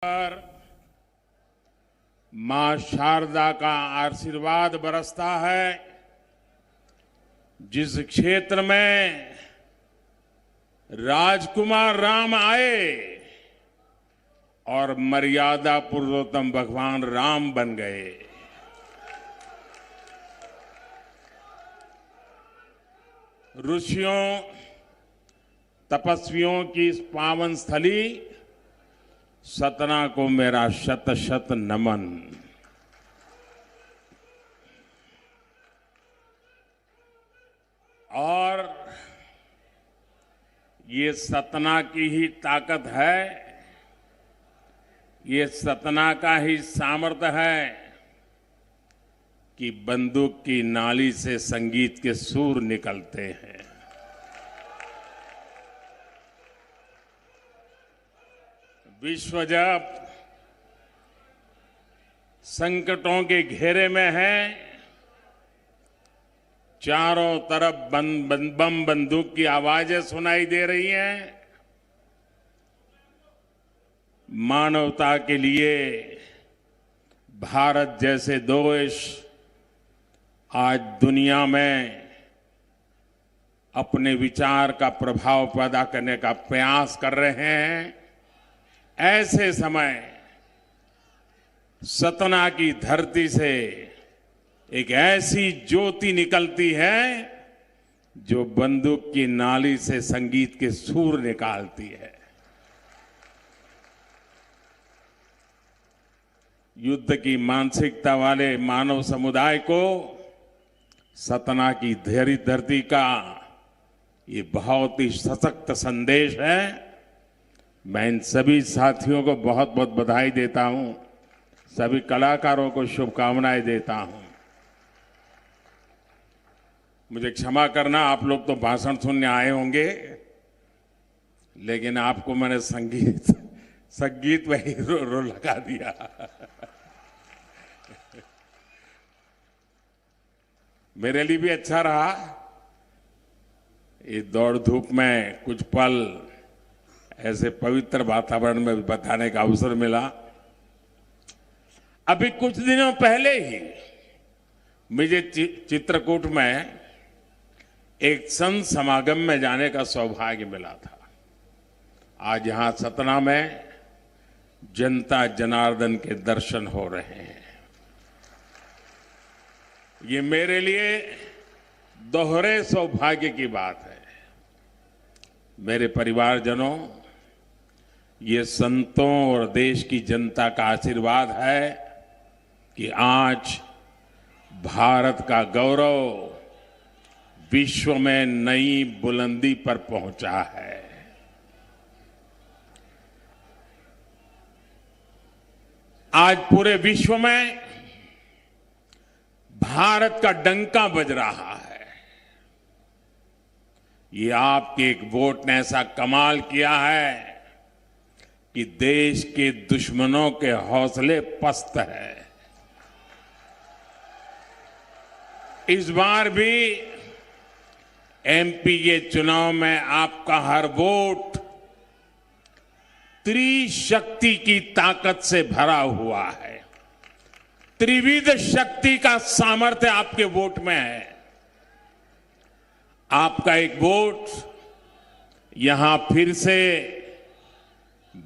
पर मां शारदा का आशीर्वाद बरसता है। जिस क्षेत्र में राजकुमार राम आए और मर्यादा पुरुषोत्तम भगवान राम बन गए, ऋषियों तपस्वियों की इस पावन स्थली सतना को मेरा शत शत नमन। और ये सतना की ही ताकत है, ये सतना का ही सामर्थ्य है कि बंदूक की नाली से संगीत के सुर निकलते हैं। विश्व जब संकटों के घेरे में है, चारों तरफ बम बंदूक की आवाजें सुनाई दे रही हैं, मानवता के लिए भारत जैसे देश आज दुनिया में अपने विचार का प्रभाव पैदा करने का प्रयास कर रहे हैं। ऐसे समय सतना की धरती से एक ऐसी ज्योति निकलती है जो बंदूक की नाली से संगीत के सुर निकालती है। युद्ध की मानसिकता वाले मानव समुदाय को सतना की धरती का ये बहुत ही सशक्त संदेश है। मैं इन सभी साथियों को बहुत बहुत बधाई देता हूं, सभी कलाकारों को शुभकामनाएं देता हूं। मुझे क्षमा करना, आप लोग तो भाषण सुनने आए होंगे, लेकिन आपको मैंने संगीत वही रो लगा दिया। मेरे लिए भी अच्छा रहा इस दौड़ धूप में कुछ पल ऐसे पवित्र वातावरण में बताने का अवसर मिला। अभी कुछ दिनों पहले ही मुझे चित्रकूट में एक संत समागम में जाने का सौभाग्य मिला था। आज यहां सतना में जनता जनार्दन के दर्शन हो रहे हैं। ये मेरे लिए दोहरे सौभाग्य की बात है। मेरे परिवारजनों, ये संतों और देश की जनता का आशीर्वाद है कि आज भारत का गौरव विश्व में नई बुलंदी पर पहुंचा है। आज पूरे विश्व में भारत का डंका बज रहा है। ये आपके एक वोट ने ऐसा कमाल किया है कि देश के दुश्मनों के हौसले पस्त है। इस बार भी एमपी के चुनाव में आपका हर वोट त्रिशक्ति की ताकत से भरा हुआ है। त्रिविध शक्ति का सामर्थ्य आपके वोट में है। आपका एक वोट यहां फिर से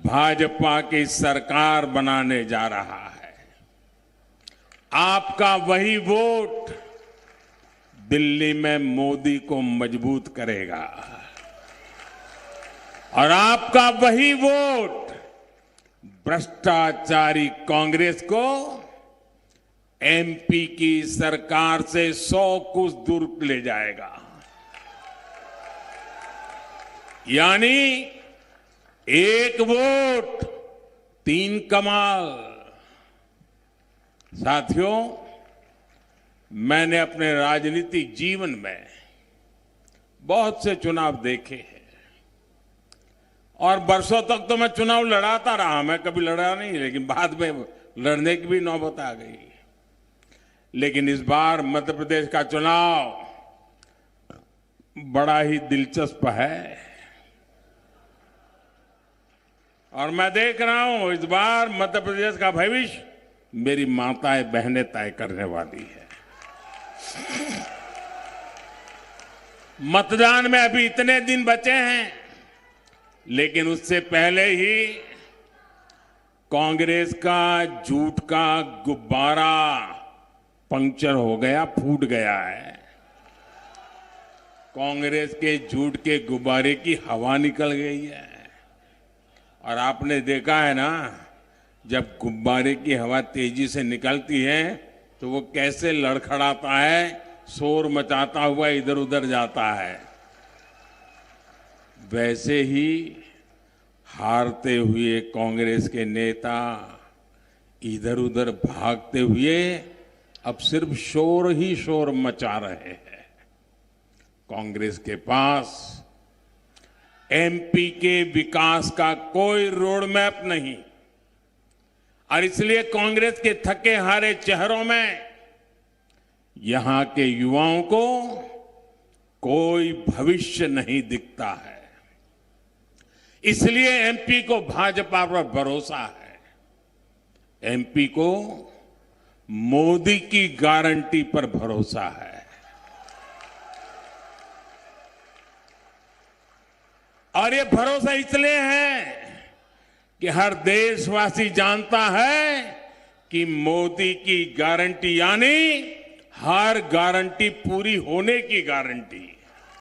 भाजपा की सरकार बनाने जा रहा है। आपका वही वोट दिल्ली में मोदी को मजबूत करेगा और आपका वही वोट भ्रष्टाचारी कांग्रेस को एमपी की सरकार से 100 कुछ दूर ले जाएगा। यानी एक वोट 3 कमाल। साथियों, मैंने अपने राजनीतिक जीवन में बहुत से चुनाव देखे हैं और वर्षों तक तो मैं चुनाव लड़ाता रहा। मैं कभी लड़ा नहीं, लेकिन बाद में लड़ने की भी नौबत आ गई। लेकिन इस बार मध्य प्रदेश का चुनाव बड़ा ही दिलचस्प है। और मैं देख रहा हूं इस बार मध्य प्रदेश का भविष्य मेरी माताएं बहनें तय करने वाली है। मतदान में अभी इतने दिन बचे हैं, लेकिन उससे पहले ही कांग्रेस का झूठ का गुब्बारा पंक्चर हो गया, फूट गया है। कांग्रेस के झूठ के गुब्बारे की हवा निकल गई है। और आपने देखा है ना, जब गुब्बारे की हवा तेजी से निकलती है तो वो कैसे लड़खड़ाता है, शोर मचाता हुआ इधर उधर जाता है। वैसे ही हारते हुए कांग्रेस के नेता इधर उधर भागते हुए अब सिर्फ शोर ही शोर मचा रहे हैं। कांग्रेस के पास एमपी के विकास का कोई रोड मैप नहीं, और इसलिए कांग्रेस के थके हारे चेहरों में यहां के युवाओं को कोई भविष्य नहीं दिखता है। इसलिए एमपी को भाजपा पर भरोसा है। एमपी को मोदी की गारंटी पर भरोसा है। और ये भरोसा इसलिए है कि हर देशवासी जानता है कि मोदी की गारंटी यानी हर गारंटी पूरी होने की गारंटी।